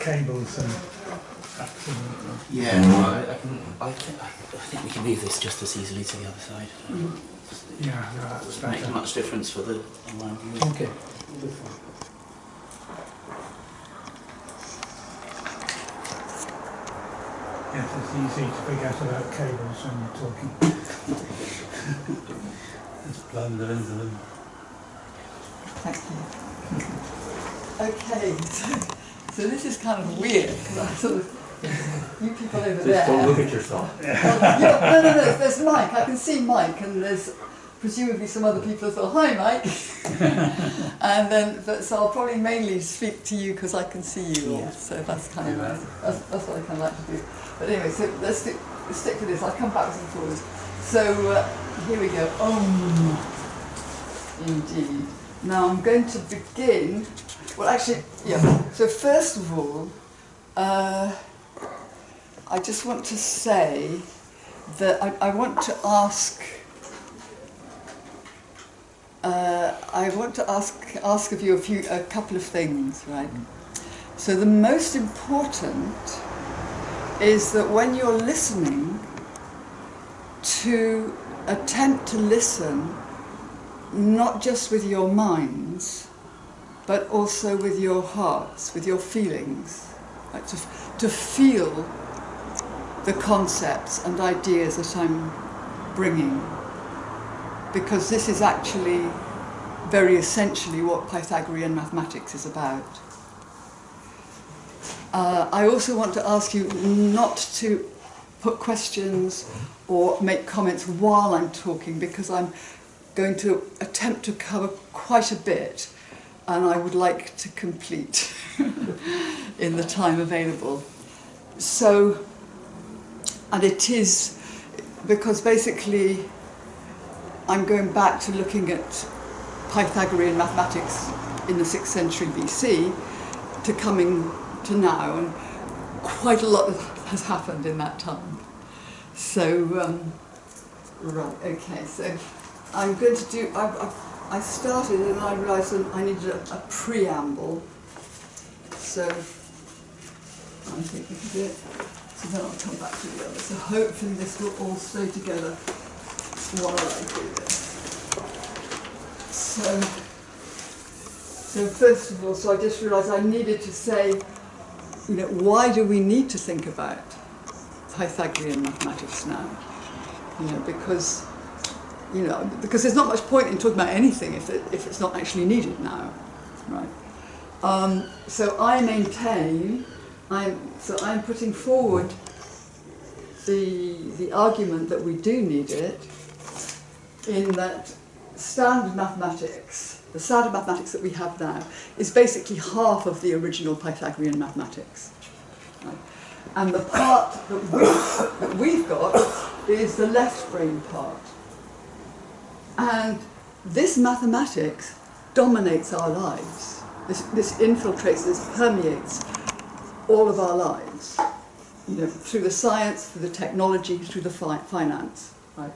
cables and yeah, no, I think we can move this just as easily to the other side. Yeah, no, that's Doesn't make better. much difference for the online viewers. Okay. Yes, it's easy to forget about cables when you're talking. Just blunder into them. Thank you. Okay, so this is kind of weird because I sort of, you people over there. Just don't look at yourself. No, there's Mike. I can see Mike, and there's presumably some other people as well. Hi, Mike. And then, so I'll probably mainly speak to you because I can see you all. So that's kind of nice. That's what I kind of like to do. But anyway, so let's stick to this. I'll come backwards and forwards. So here we go. Indeed. Now I'm going to begin. Well, actually, yeah. So first of all, I just want to say that I want to ask. Ask of you a couple of things, right? So the most important is that when you're listening, to attempt to listen not just with your minds, but also with your hearts, with your feelings, right? To feel the concepts and ideas that I'm bringing. Because this is actually very essentially what Pythagorean mathematics is about. I also want to ask you not to put questions or make comments while I'm talking, because I'm going to attempt to cover quite a bit, and I would like to complete in the time available. So, and it is because basically I'm going back to looking at Pythagorean mathematics in the 6th century BC to coming to now, and quite a lot has happened in that time. So, right, okay, so I'm going to do, I started and I realised that I needed a preamble, so I think we can do it. So then I'll come back to the other. So hopefully this will all stay together while I do this. So first of all, so I just realised I needed to say, you know, why do we need to think about Pythagorean mathematics now? You know, because there's not much point in talking about anything if it's not actually needed now, right? So I maintain, I'm putting forward the argument that we do need it, in that standard mathematics, the standard mathematics that we have now, is basically half of the original Pythagorean mathematics. Right? And the part that we've got is the left brain part. And this mathematics dominates our lives. This infiltrates, this permeates all of our lives. You know, through the science, through the technology, through the finance. Right?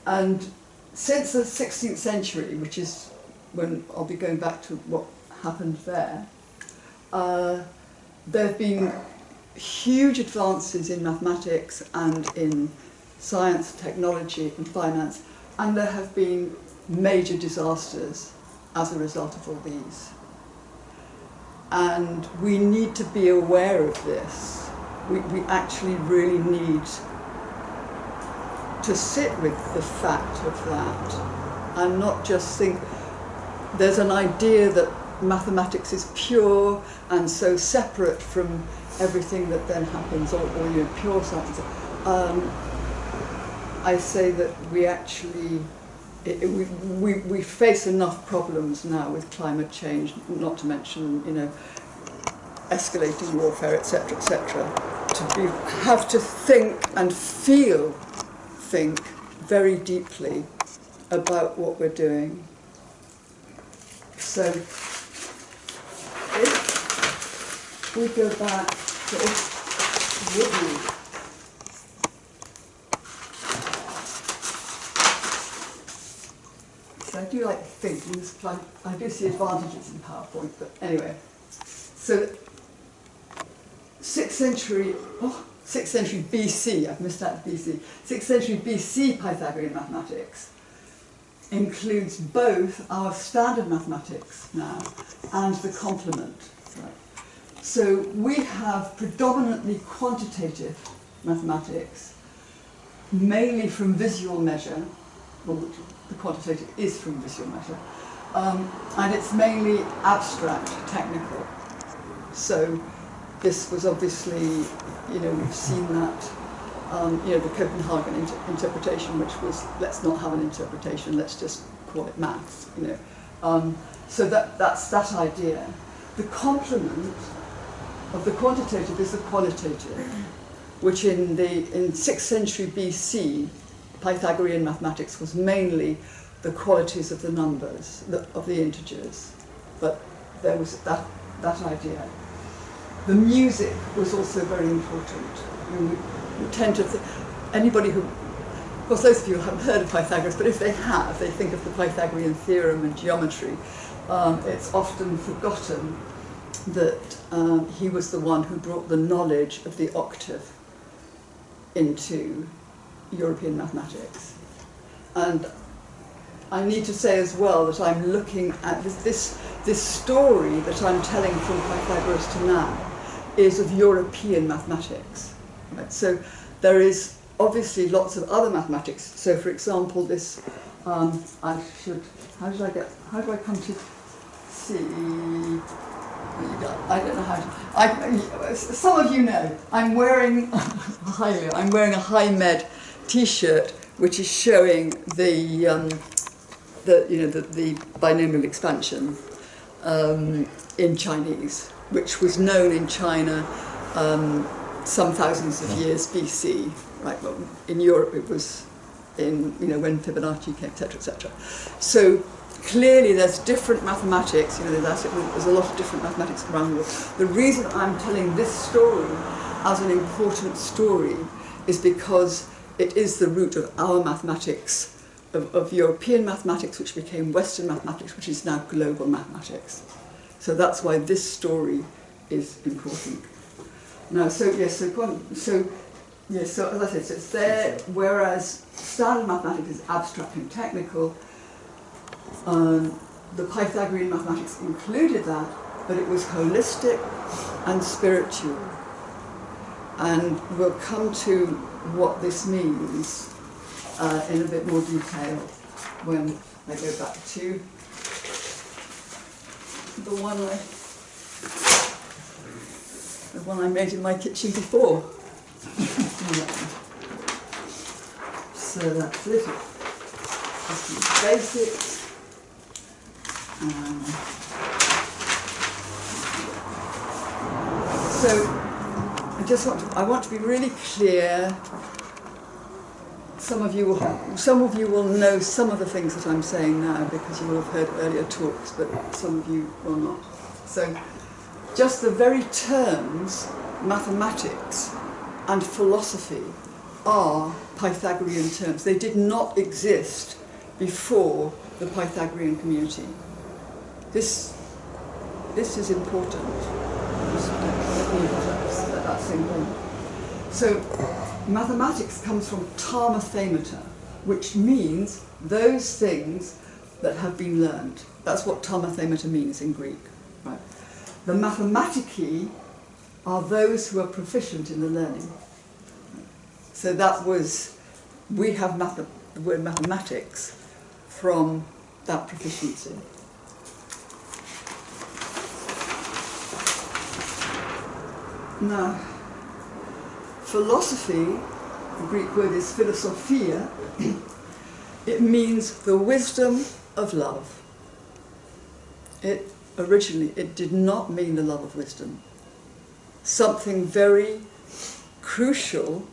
And since the 16th century, which is when I'll be going back to what happened there, there have been huge advances in mathematics and in science, technology and finance, and there have been major disasters as a result of all these. And we need to be aware of this. We actually really need to sit with the fact of that and not just think there's an idea that mathematics is pure and so separate from everything that then happens, or you know, pure science. I say that we actually we face enough problems now with climate change, not to mention, you know, escalating warfare, etc., etc., to have to think and think very deeply about what we're doing. So if we go back to Woodley, so I do like to think, I do see advantages in PowerPoint, but anyway. So 6th century BC, I've missed out BC, 6th century BC Pythagorean mathematics includes both our standard mathematics now and the complement. Right? So we have predominantly quantitative mathematics, mainly from visual measure, well, the quantitative is from visual measure, and it's mainly abstract, technical. So this was obviously, we've seen that, the Copenhagen interpretation, which was, let's not have an interpretation, let's just call it maths, So that's that idea. The complement of the quantitative is the qualitative, which in 6th century BC, Pythagorean mathematics was mainly the qualities of the numbers, of the integers, but there was that idea. The music was also very important. We tend to anybody who, of course those of you who haven't heard of Pythagoras, but if they have, they think of the Pythagorean theorem and geometry. It's often forgotten that he was the one who brought the knowledge of the octave into European mathematics. And I need to say as well that I'm looking at this story that I'm telling from Pythagoras to now is of European mathematics. Right? So there is obviously lots of other mathematics. So for example, this, how do I come to see, I don't know how to, some of you know, I'm wearing a high med t-shirt which is showing the binomial expansion in Chinese, which was known in China some thousands of years BC, right? Well, in Europe it was when Fibonacci came, etc., etc. So clearly there's different mathematics. There's a lot of different mathematics around the world. The reason I'm telling this story as an important story is because it is the root of our mathematics, of European mathematics, which became Western mathematics, which is now global mathematics. So that's why this story is important. Now, so as I said, so it's there, whereas standard mathematics is abstract and technical. The Pythagorean mathematics included that, but it was holistic and spiritual. And we'll come to what this means in a bit more detail when I go back to the one I made in my kitchen before. So that's it. Just the basics. So I want to be really clear. Some of you will know some of the things that I'm saying now because you will have heard earlier talks, but some of you will not. So just the very terms mathematics and philosophy are Pythagorean terms. They did not exist before the Pythagorean community. This is important. That's important. So mathematics comes from ta mathemata, which means those things that have been learned. That's what ta mathemata means in Greek. Right? The mathematici are those who are proficient in the learning. So we have the word mathematics from that proficiency. Now, philosophy, the Greek word is philosophia, it means the wisdom of love. Originally, it did not mean the love of wisdom. Something very crucial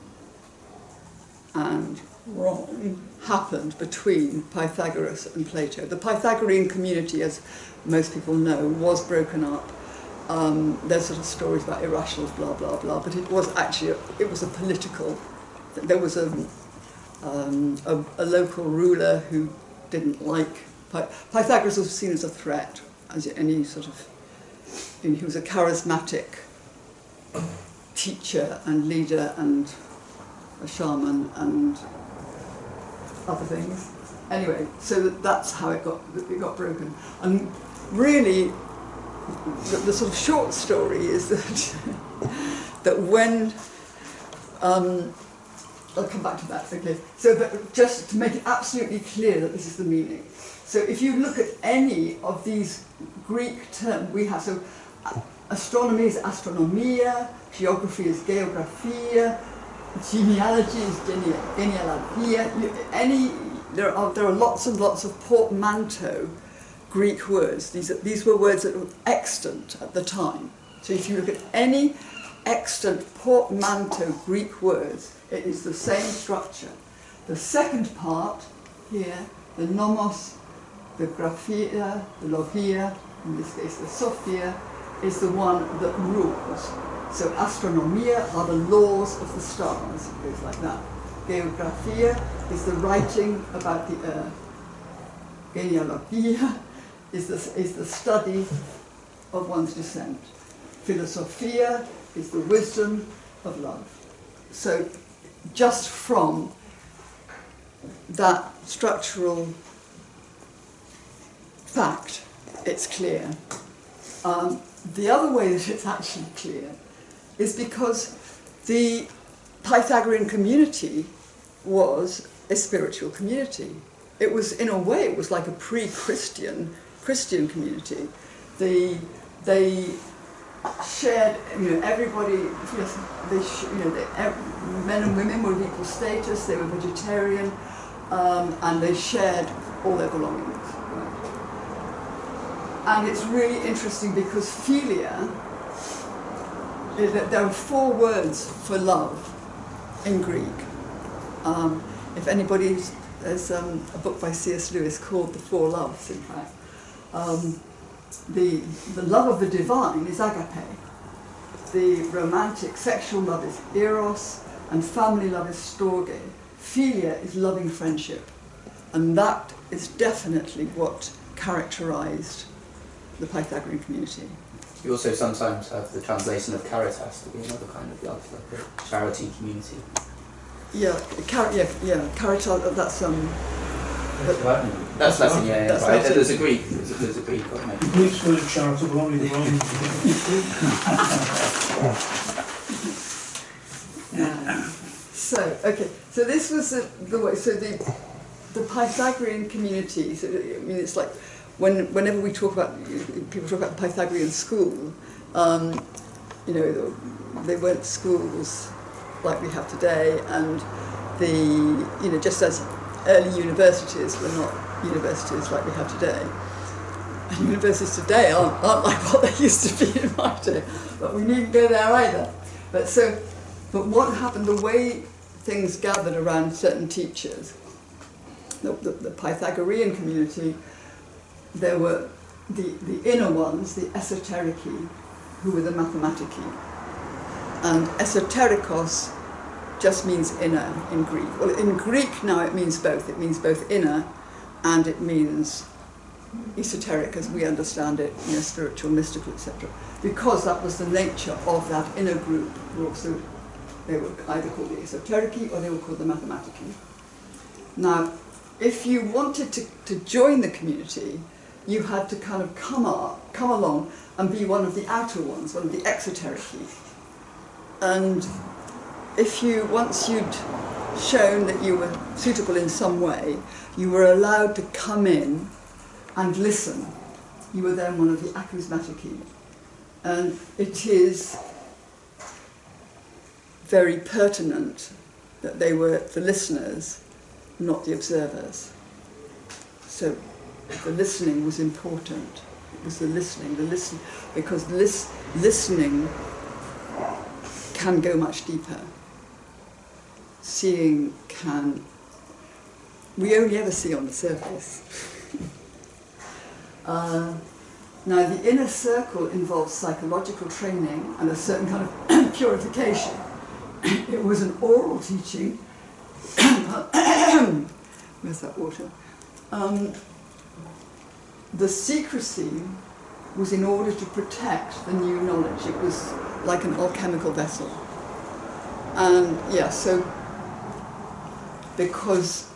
and wrong happened between Pythagoras and Plato. The Pythagorean community, as most people know, was broken up. There's sort of stories about irrationals, blah, blah, blah, but it was a political, there was a local ruler who didn't like, Pythagoras was seen as a threat, as any sort of, he was a charismatic teacher and leader and a shaman and other things. Anyway, so that's how it got broken. And really, the sort of short story is that that when I'll come back to that. Okay. So, but just to make it absolutely clear that this is the meaning. So, if you look at any of these Greek terms we have, so astronomy is astronomia, geography is geographia, genealogy is genealogia. There are lots and lots of portmanteau Greek words. These were words that were extant at the time. So if you look at any extant portmanteau Greek words, it is the same structure. The second part here, the nomos, the graphia, the logia, in this case the sophia, is the one that rules. So astronomia are the laws of the stars. It goes like that. Geographia is the writing about the earth. Genealogia is the study of one's descent. Philosophia is the wisdom of love. So just from that structural fact, it's clear. The other way that it's actually clear is because the Pythagorean community was a spiritual community. It was, in a way, it was like a pre-Christian Christian community. They shared, everybody. Yes, men and women were of equal status. They were vegetarian, and they shared all their belongings. Right? And it's really interesting because philia. There are 4 words for love in Greek. If anybody, there's a book by C.S. Lewis called The Four Loves, in fact. The love of the divine is agape. The romantic sexual love is eros, and family love is storge. Philia is loving friendship. And that is definitely what characterized the Pythagorean community. You also sometimes have the translation of caritas to be another kind of love, like a charity community. Caritas, that's That's Latin, yeah, that's right. Latin. There's a Greek, there's a Greek, The Greek's word charitable only belongs So this was the way. So the Pythagorean community. So, it's like whenever we talk about, people talk about the Pythagorean school. They weren't schools like we have today, and just as early universities were not universities like we have today. And universities today aren't like what they used to be in my day, but we needn't go there either. But what happened, the way things gathered around certain teachers, the Pythagorean community, there were the inner ones, the esoterici, who were the mathematici. And esoterikos just means inner in Greek. Well, in Greek now it means both. It means both inner and it means esoteric as we understand it, spiritual, mystical, etc. Because that was the nature of that inner group. They were either called the esoterici or they were called the mathematici. Now, if you wanted to join the community, you had to kind of come along and be one of the outer ones, one of the exoterici. And once you'd shown that you were suitable in some way, you were allowed to come in and listen. You were then one of the acousmatici. And it is very pertinent that they were the listeners, not the observers. So the listening was important. It was the listening, because listening can go much deeper. Seeing we only ever see on the surface. Now the inner circle involves psychological training and a certain kind of purification. It was an oral teaching. Where's that water? The secrecy was in order to protect the new knowledge. It was like an alchemical vessel. And yeah, so because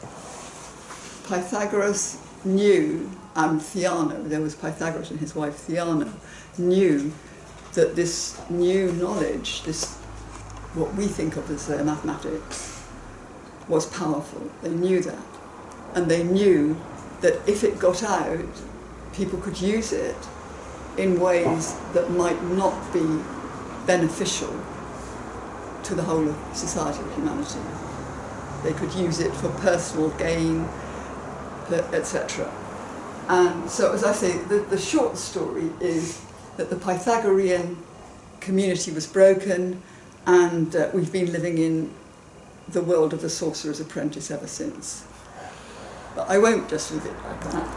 Pythagoras knew, and Theano, there was Pythagoras and his wife Theano, knew that this new knowledge, this what we think of as mathematics, was powerful. They knew that. And they knew that if it got out, people could use it in ways that might not be beneficial to the whole of society, of humanity. They could use it for personal gain, etc. And so, as I say, the short story is that the Pythagorean community was broken, and we've been living in the world of the sorcerer's apprentice ever since. But I won't just leave it like that.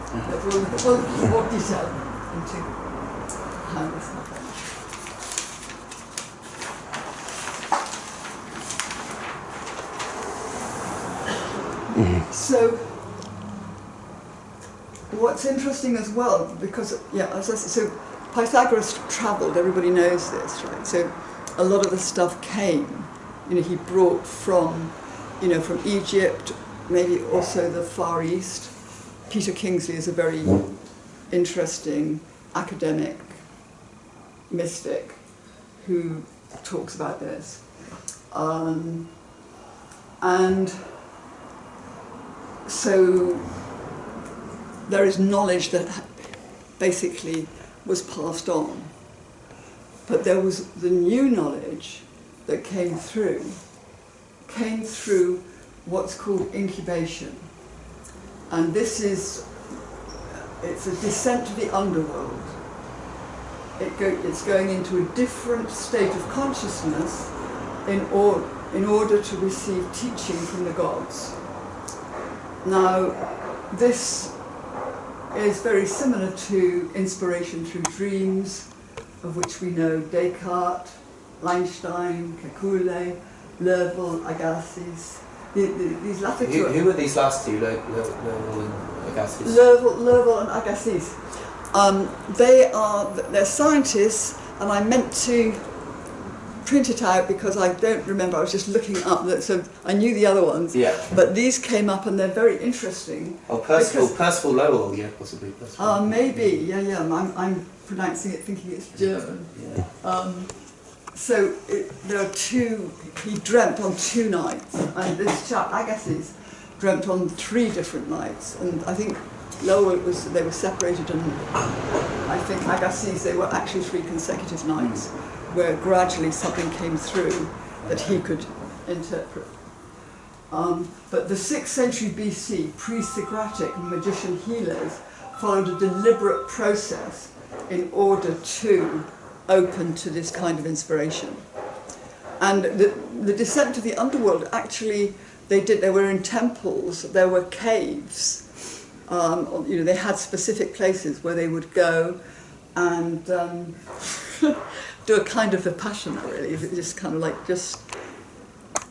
We'll look more detail into how this happened. So, what's interesting as well, because, yeah, as I said, so Pythagoras travelled, everybody knows this, right? So a lot of the stuff came, he brought from, from Egypt, maybe also the Far East. Peter Kingsley is a very interesting academic mystic who talks about this. And so there is knowledge that basically was passed on. But there was the new knowledge that came through what's called incubation. And this is, it's a descent to the underworld. It's going into a different state of consciousness in order to receive teaching from the gods. Now, this is very similar to inspiration through dreams, of which we know Descartes, Einstein, Kekule, Lerville, Agassiz. These latter two. Who were these last two, Lerville and Agassiz? Lerville and Agassiz. They're scientists, and I meant to print it out because I don't remember. I was just looking up, so I knew the other ones. Yeah. But these came up, and they're very interesting. Oh, Percival Lowell, yeah, possibly. Maybe, yeah. I'm pronouncing it thinking it's German. Yeah. There are two. He dreamt on 2 nights, and this chap Agassiz dreamt on 3 different nights. And I think Lowell they were separated, and I think Agassiz they were actually 3 consecutive nights, where gradually something came through that he could interpret. But the 6th century BC, pre-Socratic magician healers followed a deliberate process in order to open to this kind of inspiration. And the descent to the underworld, actually, they were in temples, there were caves, they had specific places where they would go and do a kind of Vipassana, really, just kind of like just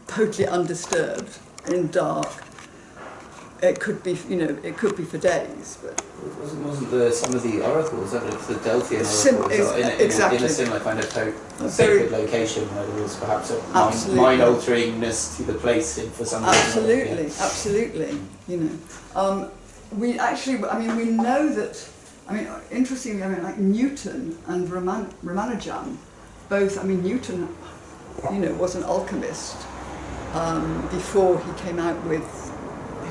totally undisturbed, in dark. It could be, it could be for days, but Wasn't some of the oracles, the Delphian oracles, in a similar kind of sacred location where there was perhaps a mind-alteringness to the place for some reason? Absolutely. We know that. Interestingly, like Newton and Ramanujan, both. Newton, was an alchemist before he came out with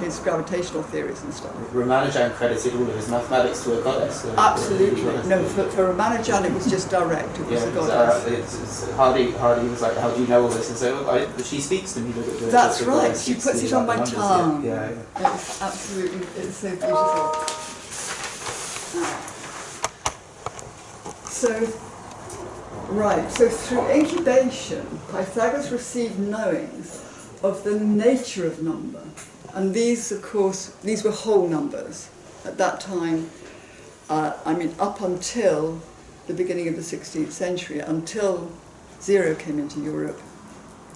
his gravitational theories and stuff. Ramanujan credited all of his mathematics to a goddess. Absolutely. No, for Ramanujan it was just direct. It was a goddess. Hardy was like, how do you know all this? And so she speaks to me. That's right. She puts it on my tongue. Yeah. It's absolutely. It's so beautiful. So through incubation, Pythagoras received knowings of the nature of number. And these, of course, these were whole numbers. At that time, up until the beginning of the 16th century, until 0 came into Europe,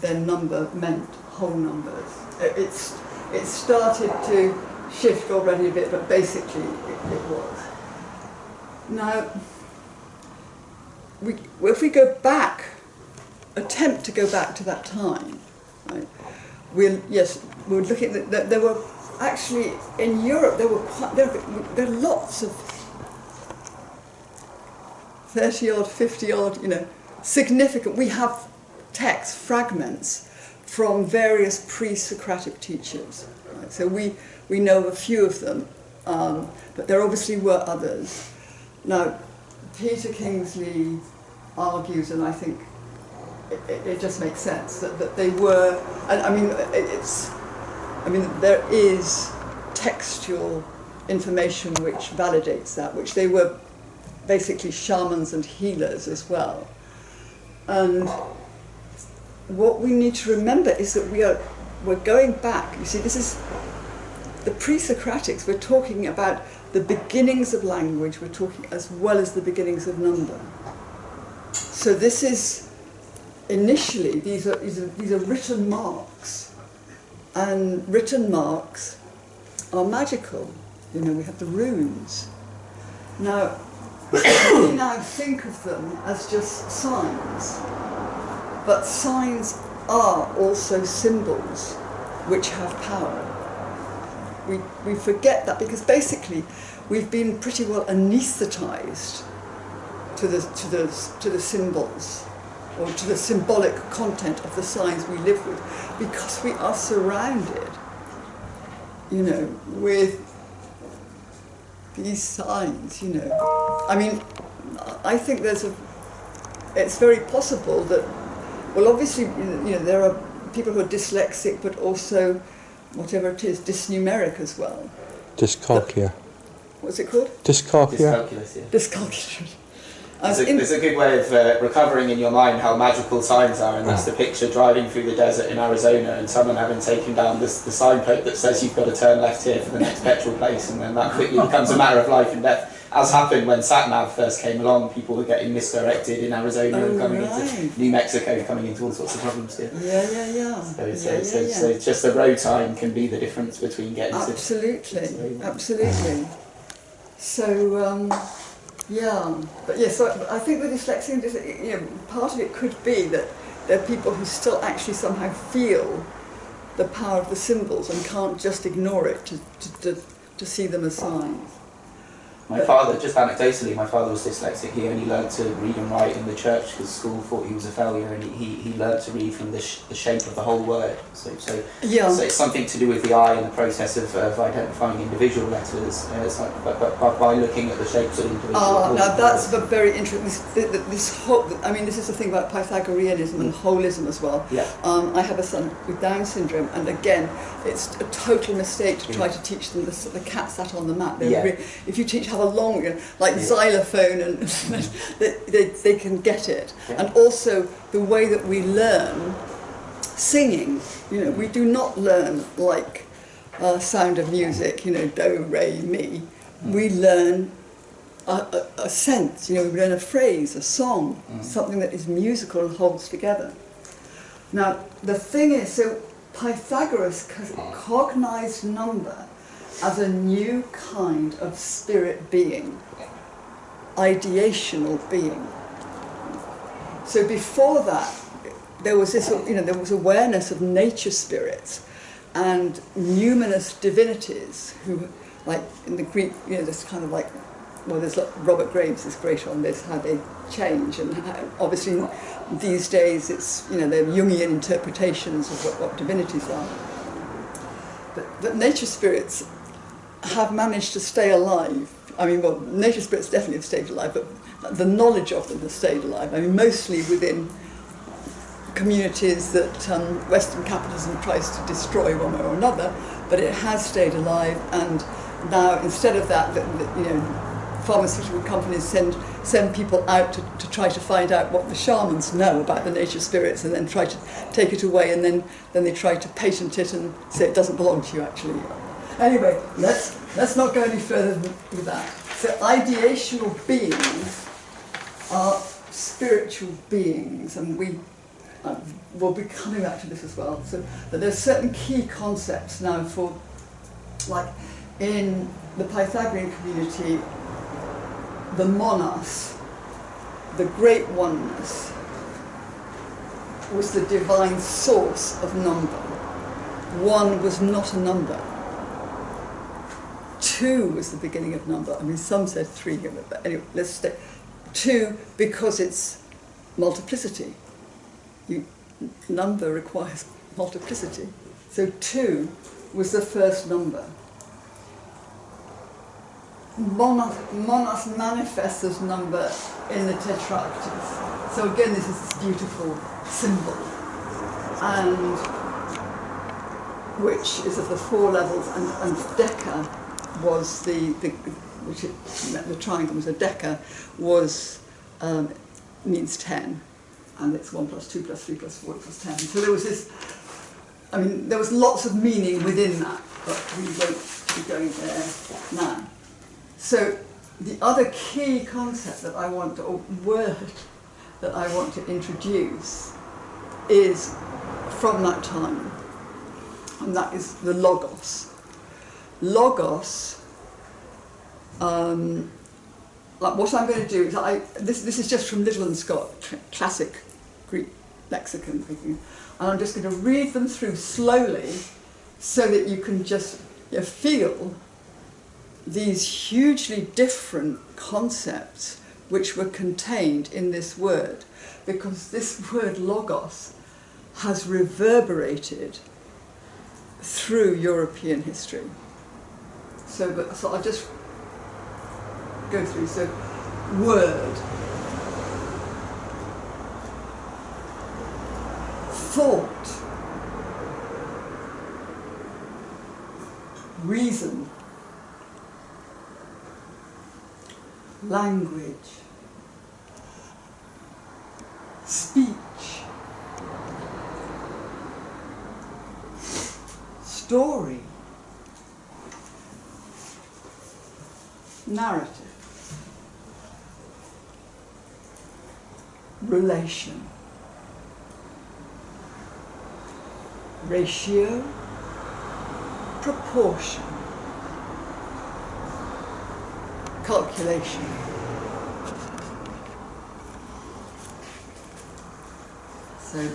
then number meant whole numbers. It started to shift already a bit, but basically it was. Now, if we go back, attempt to go back to that time, right? We're looking at that. There were actually in Europe there are lots of 30-odd, 50-odd, significant. We have text fragments from various pre-Socratic teachers. Right? So we know of a few of them, but there obviously were others. Now, Peter Kingsley argues, and I think it just makes sense that they were. And there is textual information which validates that, which they were basically shamans and healers as well. And what we need to remember is that we're going back. You see, this is the pre-Socratics. We're talking about the beginnings of language. We're talking as well as the beginnings of number. So this is initially these are written marks, and written marks are magical. We have the runes. Now, we now think of them as just signs, but signs are also symbols which have power. We forget that because basically we've been pretty well anaesthetised to the symbols or to the symbolic content of the signs we live with, because we are surrounded, with these signs. I think it's very possible that, well, obviously, there are people who are dyslexic, but also, whatever it is, dysnumeric as well. Dyscalculia. What's it called? Dyscalculia. Dyscalculus, yeah. Dyscalculia. There's a good way of recovering in your mind how magical signs are, and that's the picture driving through the desert in Arizona and someone having taken down the signpost that says you've got to turn left here for the next petrol place, and then that quickly becomes a matter of life and death. As happened when sat-nav first came along, people were getting misdirected in Arizona and coming into New Mexico, coming into all sorts of problems here. Yeah. So just a road sign can be the difference between getting Absolutely. So, so I think the dyslexia, part of it could be that there are people who still actually somehow feel the power of the symbols and can't just ignore it to see them as signs. My father, just anecdotally, my father was dyslexic. He only learned to read and write in the church because school thought he was a failure, and he learned to read from the shape of the whole word. So it's something to do with the eye and the process of identifying individual letters. By looking at the shapes of individual words. Now that's very interesting. This is the thing about Pythagoreanism and holism as well. Yeah. I have a son with Down syndrome, and again, it's a total mistake to try to teach them the cat sat on the mat. If you have a long, xylophone, and they can get it. Yeah. And also the way that we learn singing, we do not learn like Sound of Music, do, re, mi. We learn a sense, we learn a phrase, a song, something that is musical and holds together. Now, the thing is, so Pythagoras cognized number as a new kind of spirit being, ideational being. So before that, there was this, there was awareness of nature spirits and numinous divinities who, like in the Greek, this kind of like, there's Robert Graves is great on this, how they change, and obviously these days it's, they're Jungian interpretations of what divinities are. But nature spirits have managed to stay alive. Nature spirits definitely have stayed alive, but the knowledge of them has stayed alive. Mostly within communities that Western capitalism tries to destroy one way or another, but it has stayed alive. And now, instead of that, pharmaceutical companies send people out to try to find out what the shamans know about the nature spirits, and then try to take it away, and then they try to patent it and say it doesn't belong to you actually. Anyway, let's not go any further with that. So ideational beings are spiritual beings, and we will be coming back to this as well. So that there's certain key concepts now for, like in the Pythagorean community, the monos, the great oneness, was the divine source of number. 1 was not a number. 2 was the beginning of number. I mean, some said 3, but anyway, let's stay. 2, because it's multiplicity. Number requires multiplicity. So 2 was the first number. Monos manifests as number in the tetractys. So again, this is this beautiful symbol, and which is of the 4 levels, and deca was the triangle was a deca, was means 10, and it's 1 plus 2 plus 3 plus 4 plus 10. So there was this, I mean, there was lots of meaning within that, but we won't be going there now. So the other key concept that I want to, or word that I want to introduce is from that time, and that is the logos. Logos, like what I'm going to do is this is just from Liddell and Scott, classic Greek lexicon, and I'm just going to read them through slowly so that you can just feel these hugely different concepts which were contained in this word, because this word logos has reverberated through European history. So I'll just go through. So, word, thought, reason, language, speech, story, narrative, relation, ratio, proportion, calculation. So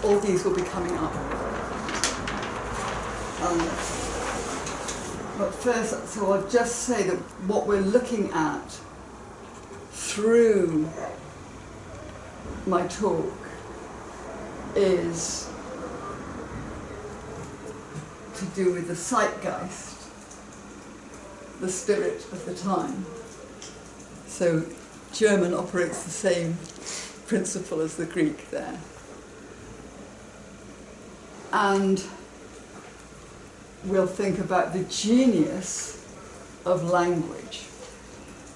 all these will be coming up. But first, so I'll just say that what we're looking at through my talk is to do with the zeitgeist, the spirit of the time. So German operates the same principle as the Greek there. And we'll think about the genius of language.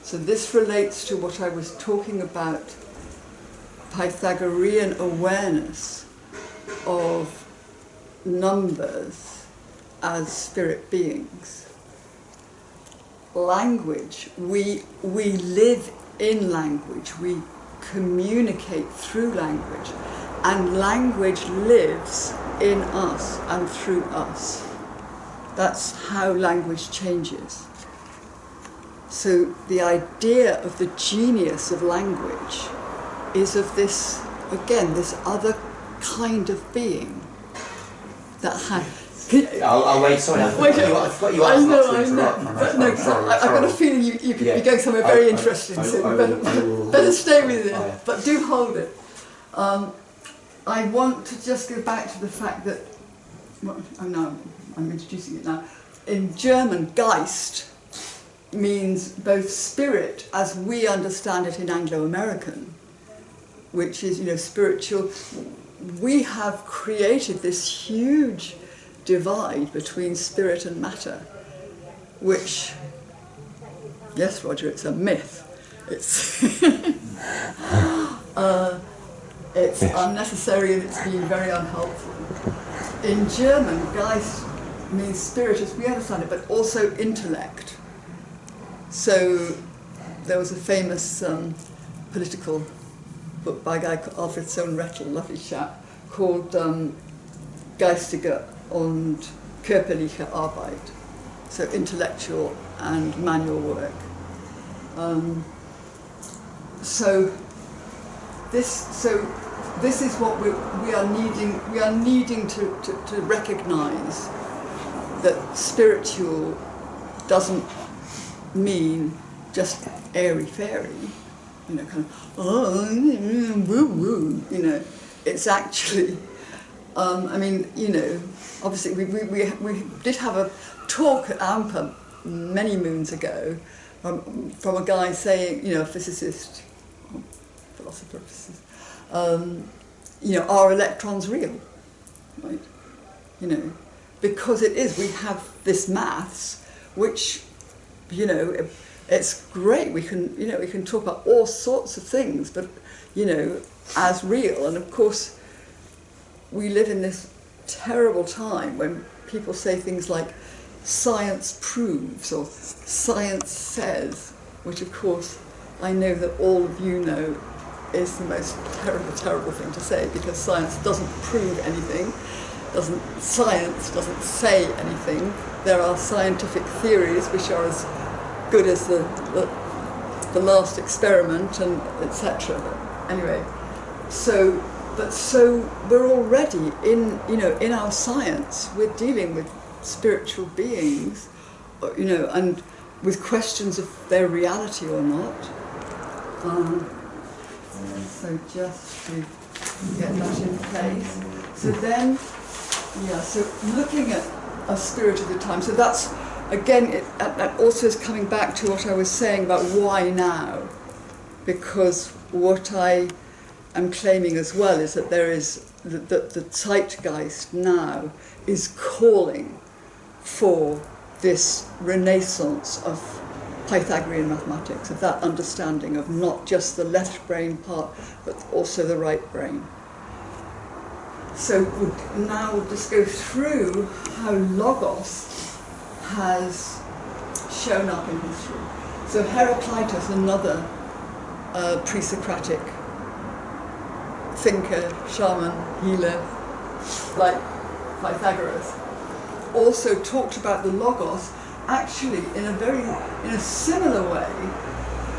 So this relates to what I was talking about, Pythagorean awareness of numbers as spirit beings. Language, we live in language, we communicate through language, and language lives in us and through us. That's how language changes. So the idea of the genius of language is of this, again, this other kind of being that has... I'll wait, sorry, I've got you asked not to interrupt. I've got a feeling you could be going somewhere very interesting, so you better stay with it, but do hold it. I want to just go back to the fact that, I'm introducing it now. In German, Geist means both spirit as we understand it in Anglo-American, which is, spiritual. We have created this huge divide between spirit and matter, which, yes, Roger, it's a myth. It's it's unnecessary and it's been very unhelpful. In German, Geist means spirit as we understand it, but also intellect. So there was a famous political book by a guy called Alfred Sohn-Rettel, lovely chap, called Geistige und körperliche Arbeit, so intellectual and manual work. So this is what we are needing. We are needing to recognise that spiritual doesn't mean just airy fairy, you know, kind of woo woo. You know, it's actually. I mean, you know, obviously we did have a talk at ANPA many moons ago from a guy saying, you know, a physicist, philosopher, physicist, you know, are electrons real? Right? You know, because it is. We have this maths, which, you know, it's great. We can, you know, we can talk about all sorts of things, but, you know, as real. And of course, we live in this terrible time when people say things like science proves or science says, which of course I know that all of you know is the most terrible, terrible thing to say, because science doesn't prove anything, science doesn't say anything. There are scientific theories which are as good as the last experiment, and etc. But anyway, so we're already in, you know, in our science, we're dealing with spiritual beings, you know, and with questions of their reality or not. So just to get that in place. So then, yeah, so looking at a spirit of the time. So that's, again, that also is coming back to what I was saying about why now. Because what I am claiming as well is that there is, that the zeitgeist now is calling for this renaissance of Pythagorean mathematics, of that understanding of not just the left brain part, but also the right brain. So now we'll just go through how Logos has shown up in history. So Heraclitus, another pre-Socratic thinker, shaman, healer, like Pythagoras, also talked about the Logos actually in a similar way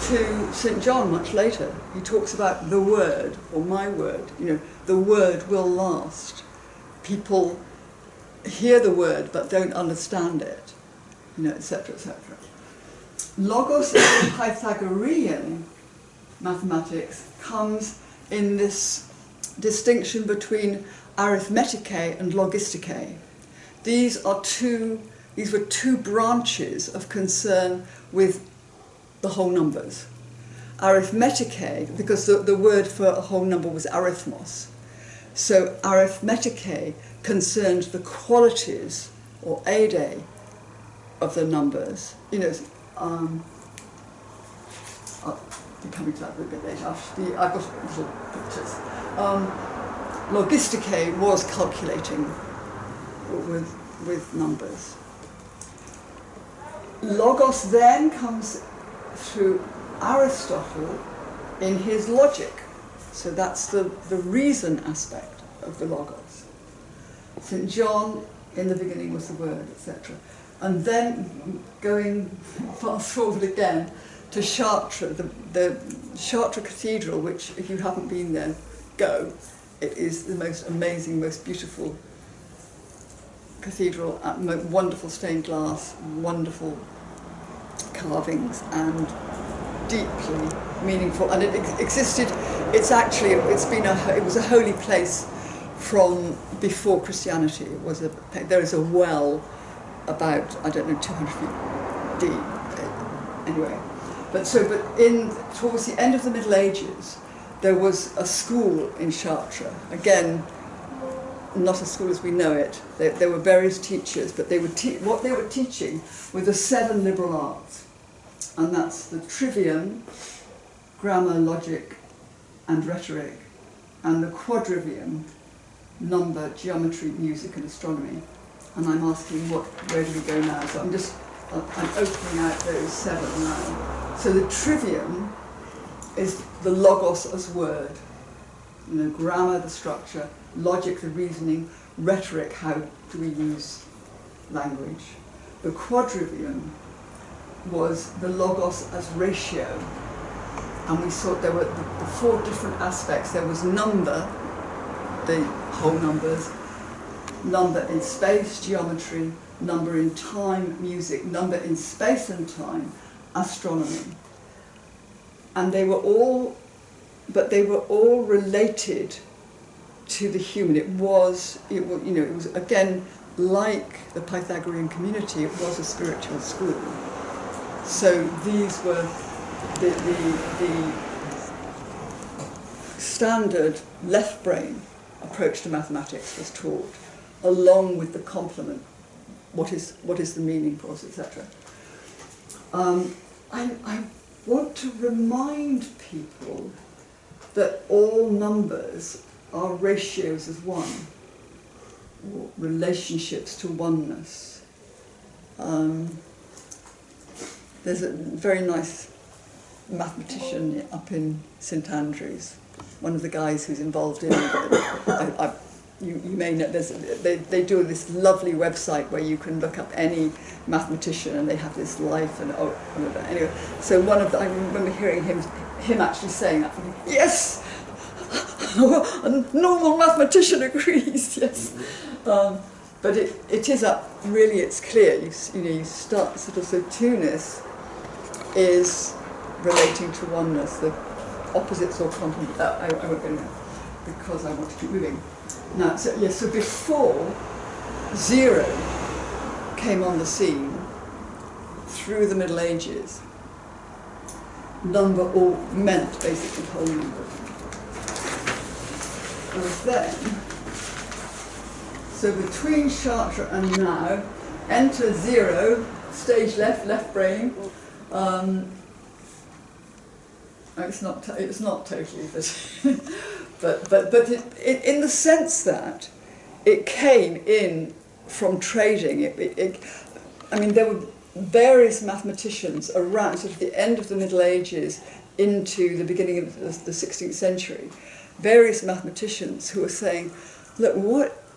to St. John much later. He talks about the word, or my word, you know, the word will last. People hear the word but don't understand it, you know, etc., etc. Logos in Pythagorean mathematics comes in this distinction between arithmeticae and logisticae. These were two branches of concern with the whole numbers. Arithmeticae, because the word for a whole number was arithmos. So arithmeticae concerned the qualities, or eidae, of the numbers. You know, I'll be coming to that a bit later. I've got little pictures. Logisticae was calculating with numbers. Logos then comes through Aristotle in his logic. So that's the reason aspect of the Logos. St. John, in the beginning was the Word, etc. And then going fast forward again to Chartres, the Chartres Cathedral, which, if you haven't been there, go. It is the most amazing, most beautiful cathedral, wonderful stained glass, wonderful carvings, and deeply meaningful. And it existed. It was a holy place from before Christianity. There is a well about, I don't know, 200 feet deep. Anyway, but towards the end of the Middle Ages, there was a school in Chartres. Again, not a school as we know it. There were various teachers, but what they were teaching were the 7 liberal arts. And that's the trivium, grammar, logic, and rhetoric, and the quadrivium, number, geometry, music, and astronomy. And I'm asking, where do we go now? So I'm opening out those 7 now. So the trivium is the logos as word. You know, grammar, the structure, logic, the reasoning, rhetoric, how do we use language. The quadrivium was the logos as ratio. And we saw there were the 4 different aspects. There was number, the whole numbers, number in space, geometry, number in time, music, number in space and time, astronomy. And they were all related to the human. It was again, like the Pythagorean community, it was a spiritual school. So these were the standard left brain approach to mathematics was taught, along with the complement, what is the meaning for us, etc. I want to remind people that all numbers are ratios of one, or relationships to oneness. There's a very nice mathematician up in St Andrews, one of the guys who's involved in it. You may know, they do this lovely website where you can look up any mathematician and they have this life and anyway. So I remember hearing him actually saying that. Yes, a normal mathematician agrees. Yes, but it is really. It's clear. You start sort of, so two-ness is relating to oneness. The opposites or complement. I won't go now because I want to keep moving. Now, so before zero came on the scene, through the Middle Ages, number all meant basically whole numbers. And then, so between Chartres and now, enter zero, stage left brain. It's not totally, but in the sense that it came in from trading. There were various mathematicians around sort of the end of the Middle Ages into the beginning of the 16th century. Various mathematicians who were saying, "Look,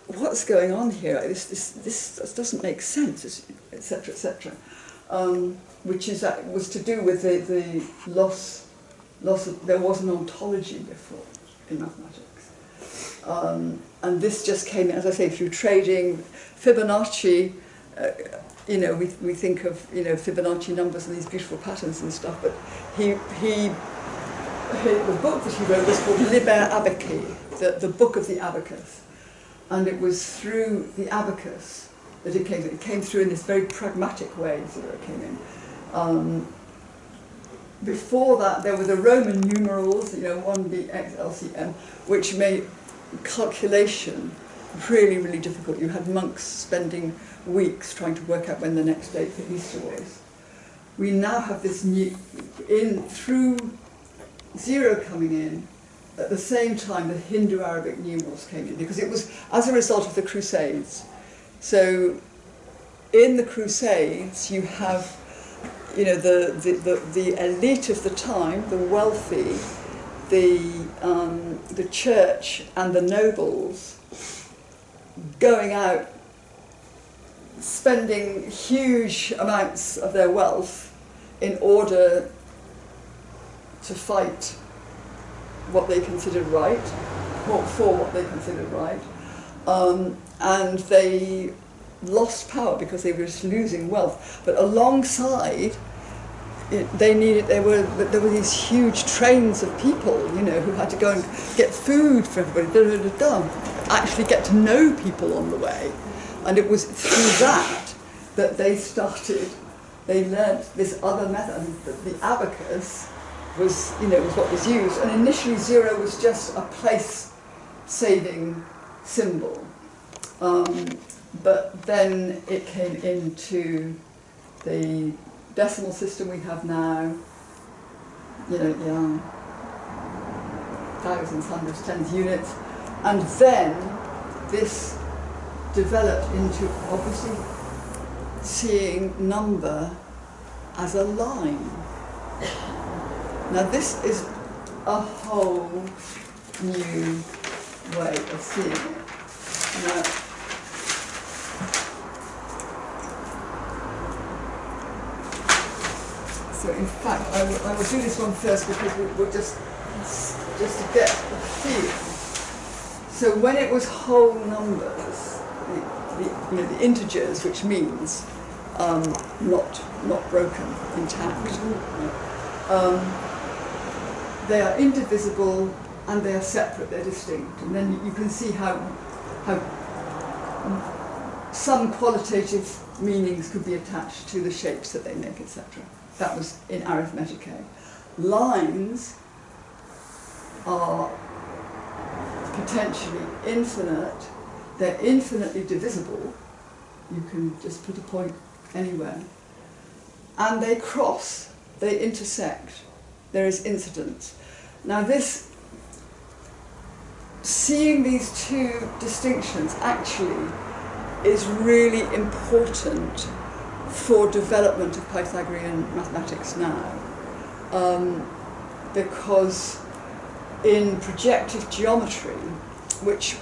what's going on here? This doesn't make sense," etc., etc. Which was to do with the loss of, there was an ontology before in mathematics. And this just came, as I say, through trading. Fibonacci, we think of, Fibonacci numbers and these beautiful patterns and stuff, but the book that he wrote was called Liber Abaci, the book of the abacus. And it was through the abacus that it came. It came through in this very pragmatic way, zero came in. Before that, there were the Roman numerals, 1b x LCM, which made calculation really, really difficult. You had monks spending weeks trying to work out when the next date for Easter was. We now have this through zero coming in, at the same time the Hindu-Arabic numerals came in, because it was as a result of the Crusades. So in the Crusades, you have the elite of the time, the wealthy, the church and the nobles going out, spending huge amounts of their wealth in order to fight what they considered right, for what they considered right, and they lost power because they were just losing wealth. But alongside, there were these huge trains of people, who had to go and get food for everybody, actually get to know people on the way. And it was through that they learned this other method. The abacus was what was used. And initially zero was just a place-saving symbol. But then it came into the decimal system we have now, thousands, hundreds, tens, units, and then this developed into obviously seeing number as a line. Now this is a whole new way of seeing it. Now, so in fact, I will do this one first because we'll just to get a feel. So when it was whole numbers, the integers, which means not broken, intact, they are indivisible and they are separate, they're distinct. And then you can see how some qualitative meanings could be attached to the shapes that they make, etc. That was in arithmetic. Lines are potentially infinite, they're infinitely divisible, you can just put a point anywhere, and they cross, they intersect, there is incidence. Now this, seeing these two distinctions actually is really important for development of Pythagorean mathematics now, because in projective geometry, which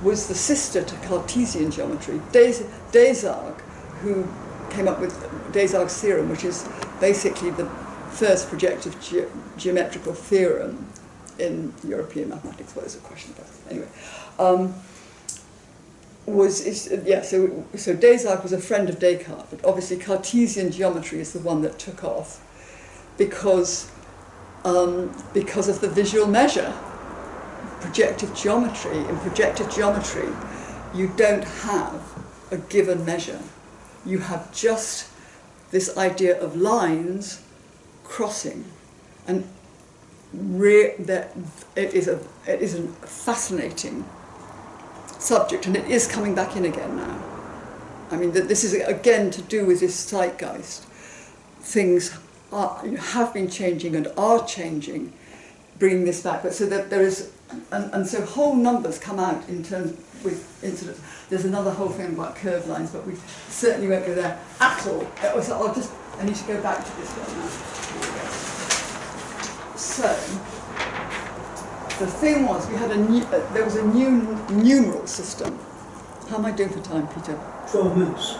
was the sister to Cartesian geometry, Desargues, who came up with Desargues' theorem, which is basically the first projective geometrical theorem in European mathematics. Well, there's a question about it. Anyway, so Desargues was a friend of Descartes, but obviously Cartesian geometry is the one that took off because of the visual measure. Projective geometry, in projective geometry, you don't have a given measure. You have just this idea of lines crossing, and it is a fascinating subject, and it is coming back in again now. I mean, this is again to do with this zeitgeist. Things have been changing and are changing, bringing this back. But so that there is, and so whole numbers come out in terms with incidence. There's another whole thing about curved lines, but we certainly won't go there at all. So I need to go back to this one now. So the thing was, there was a new numeral system. How am I doing for time, Peter? 12 minutes.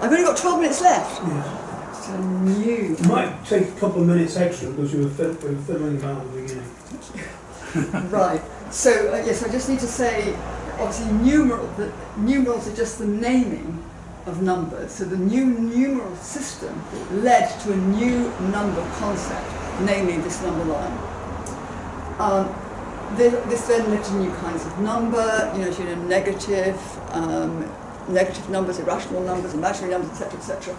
I've only got 12 minutes left. Yeah. It's a new. It might take a couple of minutes extra because you were fiddling about at the beginning. Right. So yes, I just need to say, obviously, numerals are just the naming of numbers. So the new numeral system led to a new number concept, namely this number line. This then led to new kinds of number, negative numbers, irrational numbers, imaginary numbers, etc., etc.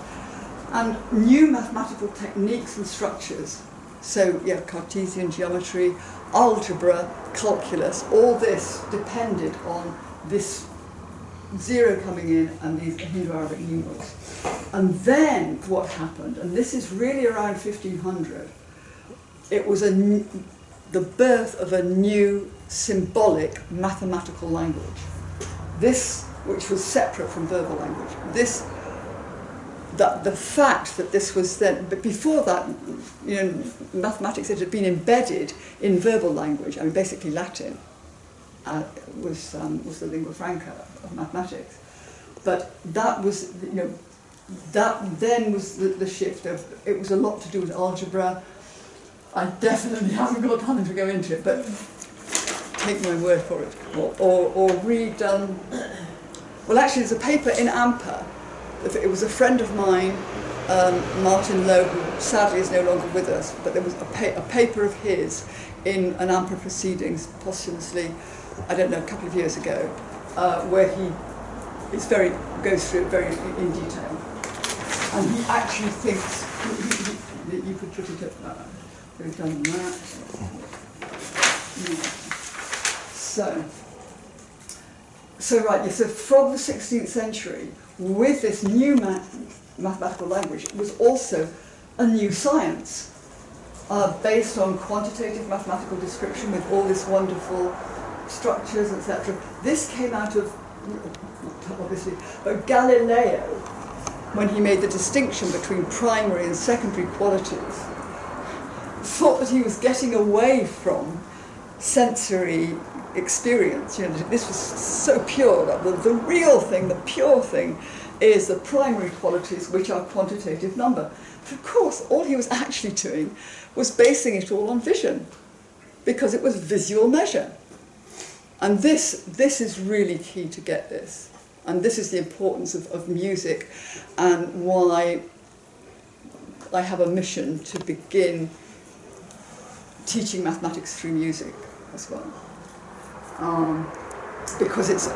And new mathematical techniques and structures. So, Cartesian geometry, algebra, calculus, all this depended on this zero coming in and these Hindu-Arabic numerals. And then what happened, and this is really around 1500, it was the birth of a new symbolic mathematical language. This, which was separate from verbal language. The fact that this was then, but before that, mathematics had been embedded in verbal language. I mean, basically Latin was the lingua franca of mathematics. But that was, that then was the shift of, it was a lot to do with algebra. I definitely haven't got time to go into it, but take my word for it. Or read, well, actually there's a paper in ANPA. It was a friend of mine, Martin Lowe, who sadly is no longer with us, but there was a paper of his in an ANPA proceedings posthumously, I don't know, a couple of years ago, where he goes through it very in detail. And he actually thinks, you could put it up, we've done that. So from the 16th century, with this new mathematical language, it was also a new science based on quantitative mathematical description with all this wonderful structures, etc. This came out of, obviously, but Galileo, when he made the distinction between primary and secondary qualities, thought that he was getting away from sensory experience. This was so pure that the real thing, the pure thing, is the primary qualities, which are quantitative number. But of course, all he was actually doing was basing it all on vision, because it was visual measure. And this is really key to get this. And this is the importance of music, and why I have a mission to begin teaching mathematics through music as well. Because it's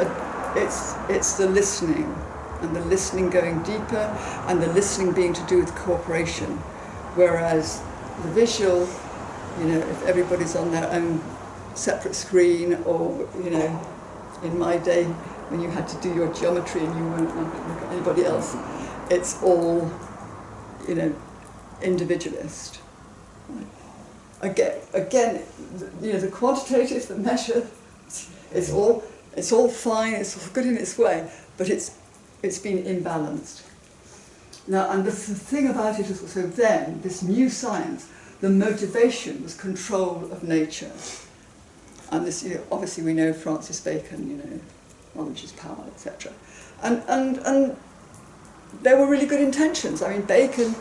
the listening, and the listening going deeper, and the listening being to do with cooperation. Whereas the visual, you know, if everybody's on their own separate screen, or, you know, in my day when you had to do your geometry and you weren't look at anybody else, it's all, you know, individualist. Again, you know, the quantitative, the measure, it's all fine, it's all good in its way, but it's been imbalanced. Now, and the thing about it is also then, this new science, the motivation was control of nature. And this, you know, obviously we know Francis Bacon, you know, knowledge is power, etc. And there were really good intentions. I mean, Bacon,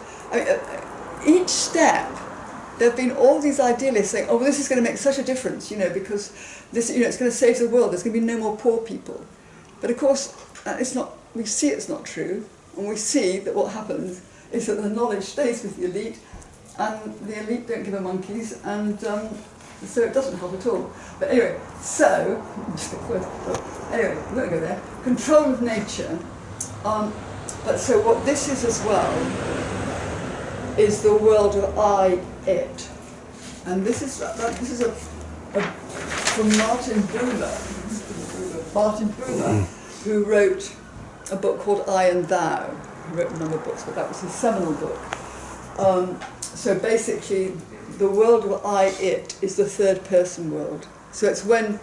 each step, there have been all these idealists saying, oh, well, this is going to make such a difference, you know, because this, you know, it's going to save the world, there's going to be no more poor people. But of course, it's not, we see it's not true, and we see that what happens is that the knowledge stays with the elite, and the elite don't give a monkeys, and so it doesn't help at all. But anyway, so, anyway, I'm going to go there. Control of nature. But so what this is as well is the world of I, it. And this is from Martin Buber. Martin Buber, who wrote a book called I and Thou. He wrote a number of books, but that was his seminal book. So basically, the world of I, it is the third person world. So it's when,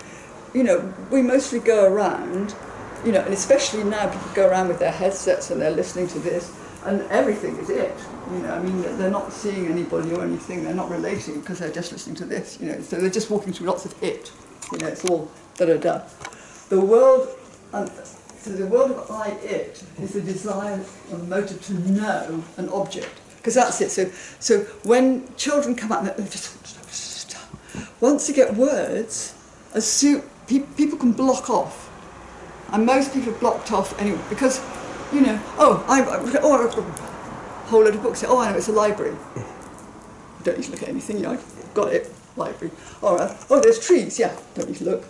you know, we mostly go around, you know, and especially now people go around with their headsets and they're listening to this, and everything is it. You know, I mean, they're not seeing anybody or anything, they're not relating because they're just listening to this, you know, so they're just walking through lots of it. You know, it's all da-da-da. The world, so the world of I, it, is the desire and motive to know an object. Because that's it. So when children come out, they just once you get words, people can block off, and most people are blocked off anyway because, you know, I've got a whole load of books. Oh, I know it's a library. You don't need to look at anything. You know, I've got it. Library. All right. Oh, there's trees. Yeah. Don't need to look.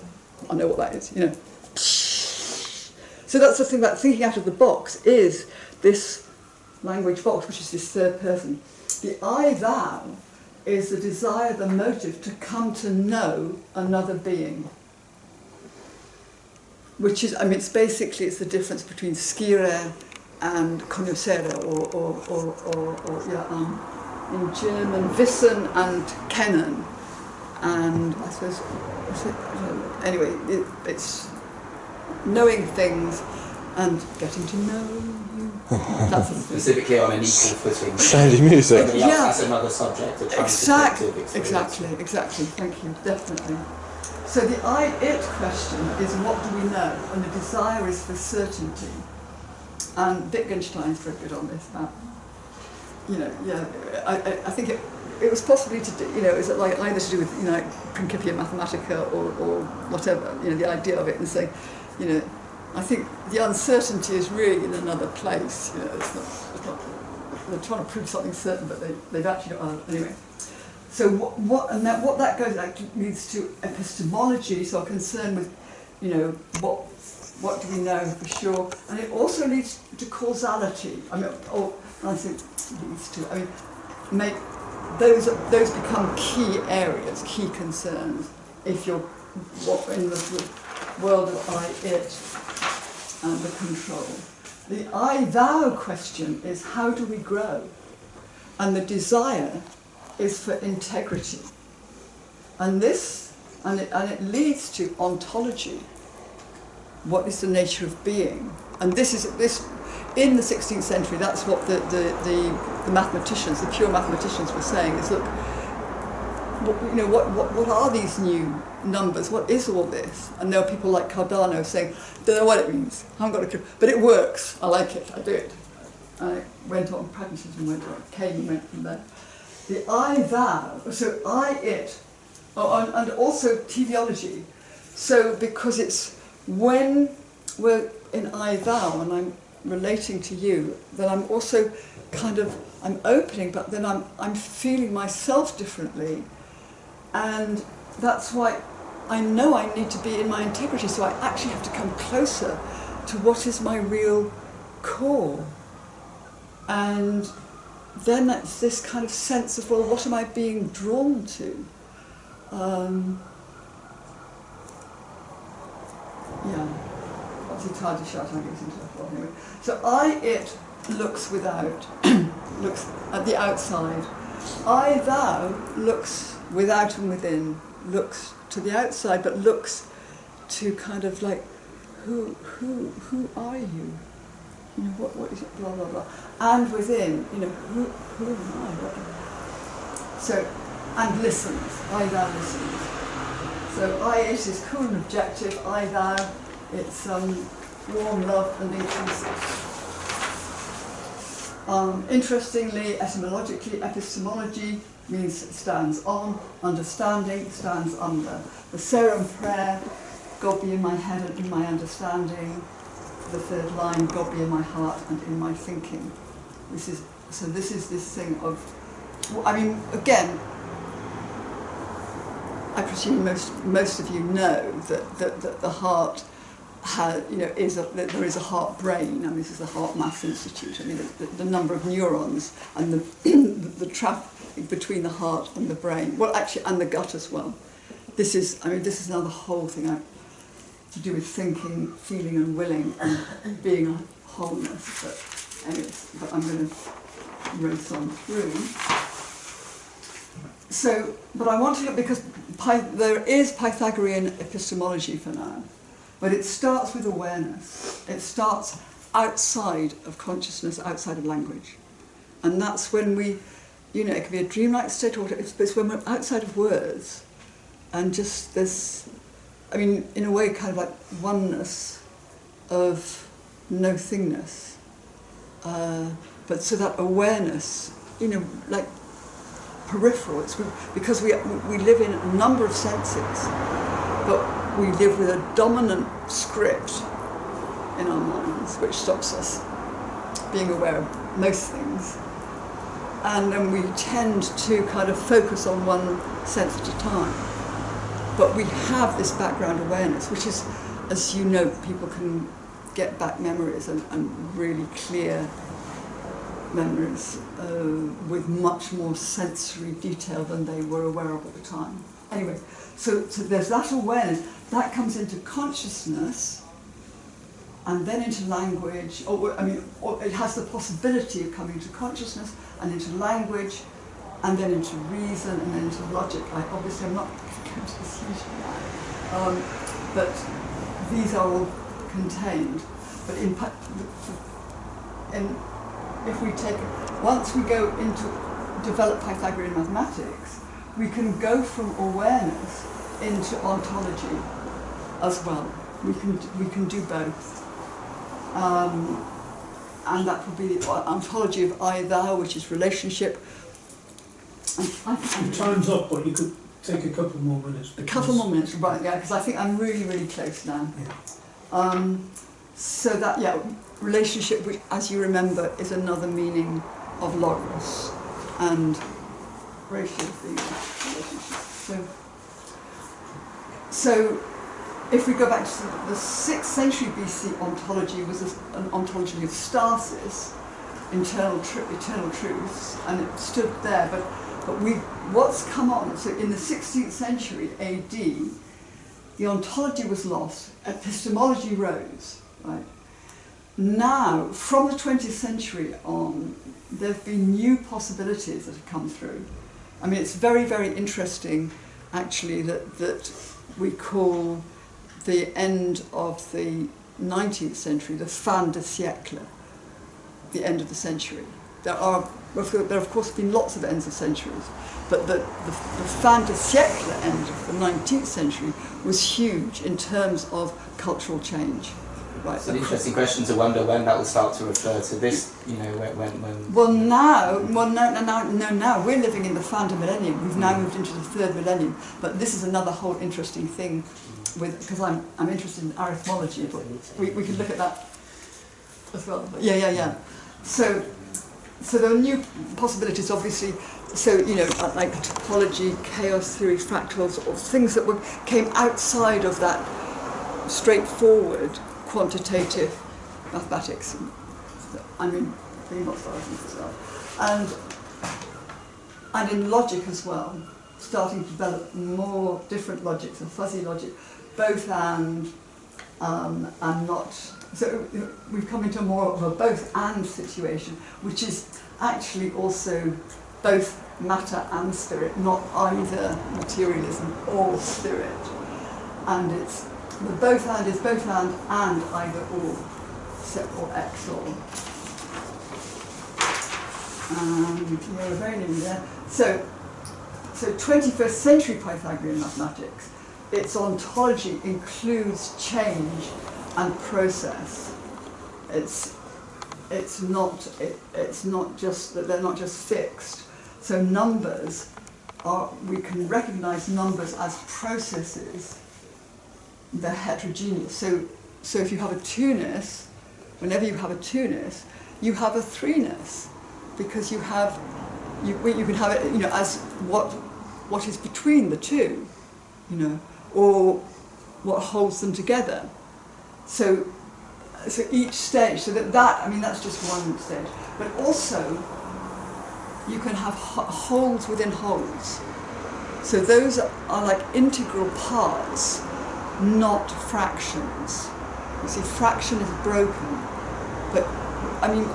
I know what that is. You know. So that's the thing about thinking out of the box is this language box, which is this third person. The I, thou is the desire, the motive to come to know another being. Which is, I mean, it's basically, it's the difference between scire and conoscere, in German, wissen and kennen. And I suppose, anyway, it's knowing things and getting to know you. That's specifically on an equal footing. Sounding music. Yeah, that's another subject. Exactly. Thank you. Definitely. So the I-it question is what do we know, and the desire is for certainty. And Wittgenstein's very good on this. You know, yeah. I think it was possibly to do, you know, is it like either to do with, you know, Principia Mathematica or whatever, you know, the idea of it, and say, you know, I think the uncertainty is really in another place. You know, it's not they're trying to prove something certain, but they've actually not. Anyway, so what that goes like leads to epistemology, so a concern with, you know, what do we know for sure, and it also leads to causality. I mean, I think leads to. I mean, make those become key areas, key concerns. If you're in the world of I, it, and the control. The I-thou question is how do we grow? And the desire is for integrity. And it leads to ontology. What is the nature of being? And this in the 16th century, that's what the mathematicians, the pure mathematicians were saying, is look, you know, what are these new numbers? What is all this? And there are people like Cardano saying, don't know what it means, I haven't got a clue, but it works, I like it, I do it. And it went on, pragmatism went on, came went from there. The I-thou, so I-it, and also teleology. So because it's when we're in I thou and I'm relating to you, then I'm also kind of, I'm opening, but then I'm feeling myself differently, and that's why I know I need to be in my integrity, so I actually have to come closer to what is my real core. And then that's this kind of sense of, well, what am I being drawn to? Yeah, that's a tidy shot, I guess, into the floor anyway. So it looks without, looks at the outside. I, thou, looks without and within, looks to the outside, but looks to kind of like, who are you? You know, what is it, blah, blah, blah. And within, you know, who am I? So, and listens, I, thou, listens. So I, it is cool and objective, I, thou, it's warm, love and inclusive. Interestingly, etymologically, epistemology means stands on, understanding stands under. The Serum prayer, God be in my head and in my understanding. The third line, God be in my heart and in my thinking. This is this thing of, I mean, again, I presume most of you know that the heart has, you know, that there is a heart brain. I mean, this is the Heart Maths Institute. I mean, the number of neurons and the traffic between the heart and the brain. Well, actually, and the gut as well. This is another whole thing to do with thinking, feeling, and willing, and being a wholeness. But I'm going to race on through. So, but I want to look, because there is Pythagorean epistemology for now, but it starts with awareness. It starts outside of consciousness, outside of language. And that's when we, you know, it can be a dreamlike state, or it's when we're outside of words, and just this, I mean, in a way, kind of like oneness of no-thingness. But so that awareness, you know, like peripheral, because we live in a number of senses, but we live with a dominant script in our minds, which stops us being aware of most things. And then we tend to kind of focus on one sense at a time. But we have this background awareness, which is, as you know, people can get back memories and really clear memories with much more sensory detail than they were aware of at the time. Anyway, so there's that awareness. That comes into consciousness and then into language, or it has the possibility of coming into consciousness and into language and then into reason and then into logic. Obviously I'm not going to this usually now, but these are all contained. But if we take, once we go into develop Pythagorean mathematics, we can go from awareness into ontology as well. We can do both. And that will be the ontology of I, thou, which is relationship. Time's up, but you could take a couple more minutes. A couple more minutes, right, yeah, because I think I'm really, really close now. Yeah. So that, yeah, relationship, which, as you remember, is another meaning of logos, and ratio of the relationship. So if we go back to the 6th century BC, ontology was an ontology of stasis, eternal truths, and it stood there. But what's come on? So in the 16th century AD, the ontology was lost. Epistemology rose. Right. Now, from the 20th century on, there have been new possibilities that have come through. I mean, it's very, very interesting, actually, that we call the end of the 19th century the fin de siècle, the end of the century. There have of course been lots of ends of centuries, but the fin de siècle end of the 19th century was huge in terms of cultural change. Right. It's an interesting question to wonder when that will start to refer to this, you know, when... Well, now we're living in the fin de millennium. We've now moved into the 3rd millennium, but this is another whole interesting thing because I'm interested in arithmology, but we can look at that as well. But yeah. So there are new possibilities, obviously. So, you know, like topology, chaos theory, fractals, or things that came outside of that straightforward quantitative mathematics. I mean, lots of other things as well. And in logic as well, starting to develop more different logics and fuzzy logic, both and not. So we've come into more of a both and situation, which is actually also both matter and spirit, not either materialism or spirit. And it's the both and is both and either or, or XOR. And yeah, we're very nearly there. So 21st century Pythagorean mathematics, its ontology includes change and process. It's not just that they're not just fixed. So numbers we can recognize numbers as processes. They're heterogeneous. So if you have a two-ness, whenever you have a two-ness, you have a three-ness, because you can have it, you know, as what is between the two, you know, or what holds them together. So each stage, so that I mean, that's just one stage. But also, you can have wholes within wholes. So those are like integral parts, not fractions. You see, fraction is broken. But, I mean,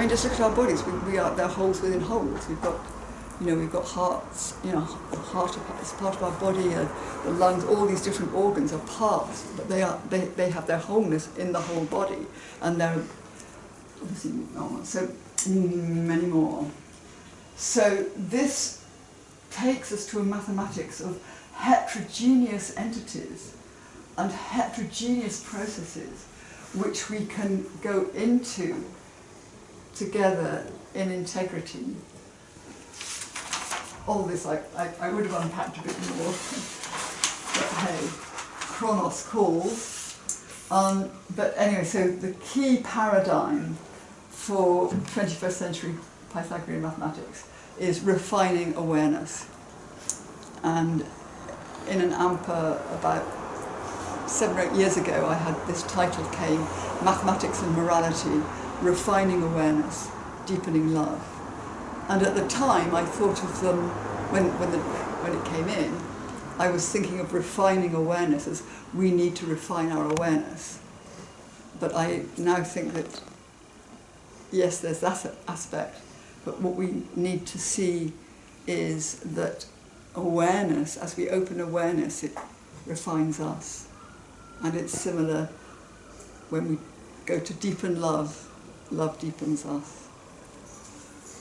just look at our bodies. They're wholes within wholes. We've got hearts, you know, the heart is part of our body, the lungs, all these different organs are parts, but they have their wholeness in the whole body, and they're obviously so many more. So this takes us to a mathematics of heterogeneous entities and heterogeneous processes, which we can go into together in integrity. All this I would have unpacked a bit more, but hey, Chronos calls. But anyway, so the key paradigm for 21st century Pythagorean mathematics is refining awareness. And in an ANPA about 7 or 8 years ago, I had this title came, Mathematics and Morality, Refining Awareness, Deepening Love. And at the time, I thought of them, when it came in, I was thinking of refining awareness as we need to refine our awareness. But I now think that, yes, there's that aspect, but what we need to see is that awareness, as we open awareness, it refines us. And it's similar when we go to deepen love, love deepens us.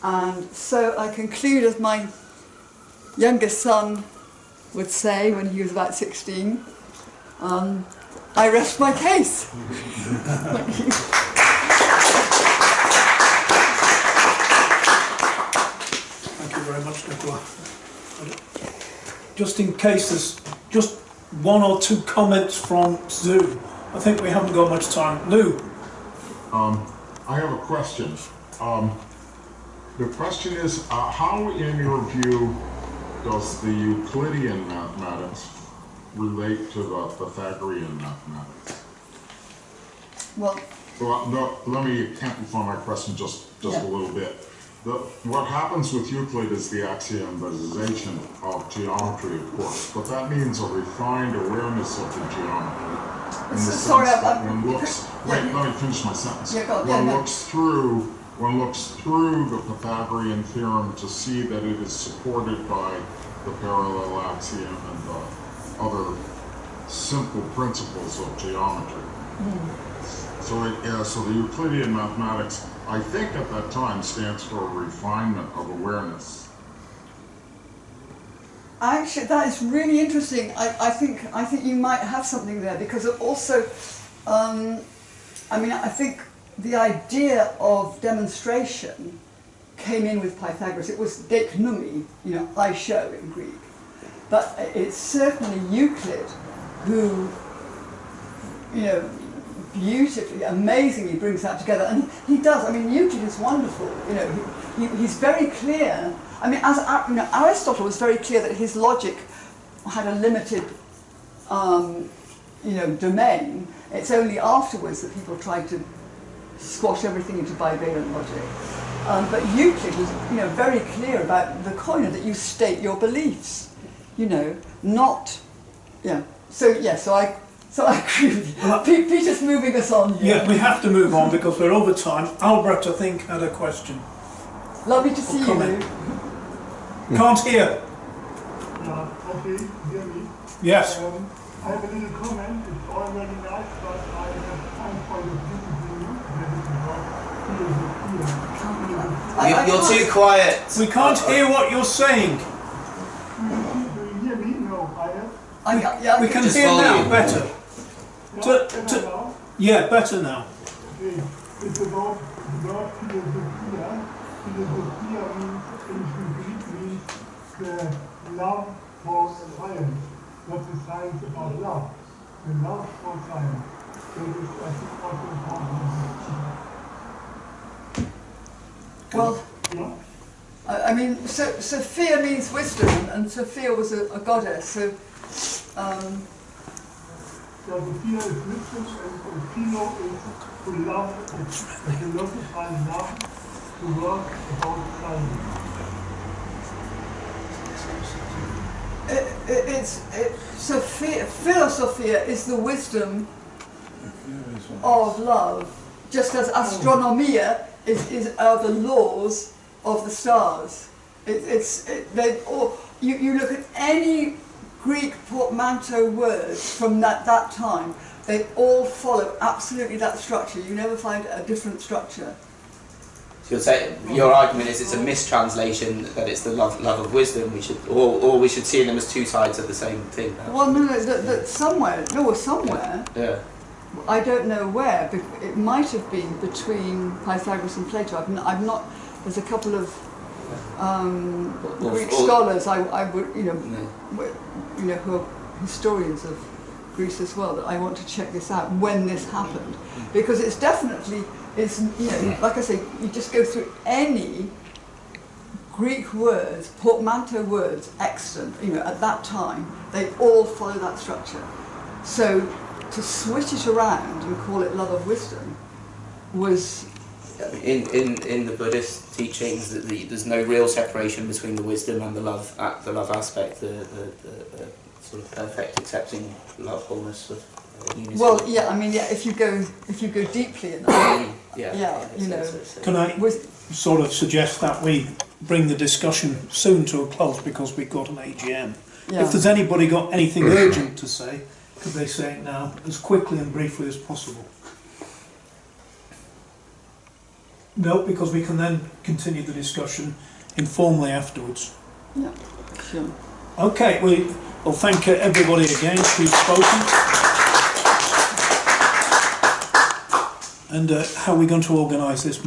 And so I conclude, as my youngest son would say when he was about 16, I rest my case. Thank you. Thank you very much, Nicola. Just in case there's just one or two comments from Zoom. I think we haven't got much time. Lou? I have a question. The question is, how, in your view, does the Euclidean mathematics relate to the Pythagorean mathematics? Well, no, let me amplify my question just a little bit. What happens with Euclid is the axiomatization of geometry, of course, but that means a refined awareness of the geometry. In the sense that one looks. Wait, let me finish my sentence. One looks through the Pythagorean theorem to see that it is supported by the parallel axiom and the other simple principles of geometry. So the Euclidean mathematics, I think at that time, stands for a refinement of awareness. Actually, that is really interesting. I think you might have something there, because it also, I think the idea of demonstration came in with Pythagoras. It was deiknoumi, I show in Greek. But it's certainly Euclid who, you know, beautifully, amazingly brings that together. And he does. I mean, Euclid is wonderful. You know, he's very clear. I mean, as you know, Aristotle was very clear that his logic had a limited, you know, domain. It's only afterwards that people tried to squash everything into bivalent logic. But Euclid was, you know, very clear about the koine, that you state your beliefs. You know, not, yeah. So yeah, so I agree with you. Peter's moving us on here. Yeah, we have to move on because we're over time. Albert, I think, had a question. Lovely to see you, Lou. Can't hear. Okay, hear me? Yes. I have a little comment. It's already nice, but I have time for the You're too quiet. We can't hear what you're saying. Do you hear me? No, I have. We can Just hear now volume. better. Better now? Yeah, better now. Okay. It's about the word philosophia. Philosophia means, ancient Greek means the love for science, not the science about love. The love for science. That is, I think, what's important. Well, Yeah. I mean, Sophia means wisdom, and Sophia was a goddess. So, Sophia is wisdom, and philo is to love, the philosophical love to work about science. Philosophia is the wisdom of love, just as astronomia are the laws of the stars. You look at any Greek portmanteau words from that time, they all follow absolutely that structure. You never find a different structure. So you'll say your argument is it's a mistranslation, that it's the love of wisdom. We should, or we should see them as two sides of the same thing. Perhaps. Well, no, that somewhere. Yeah. I don't know where, but it might have been between Pythagoras and Plato. I'm not. There's a couple of Greek scholars I would, you know, who are historians of Greece as well, that I want to check this out when this happened, because it's definitely, you know, like I say, you just go through any Greek words, portmanteau words, extant, you know, at that time, they all follow that structure. So to switch it around and call it love of wisdom was... In the Buddhist teachings, there's no real separation between the wisdom and the love aspect, the sort of perfect accepting love, wholeness of unity. Well, yeah, I mean, yeah, if you go deeply in that, you know. Can I sort of suggest that we bring the discussion soon to a close because we've got an AGM. Yeah. If there's anybody got anything urgent to say, could they say it now as quickly and briefly as possible? No, because we can then continue the discussion informally afterwards. Yeah, sure. Okay, we'll thank everybody again who's spoken. And how are we going to organise this meeting?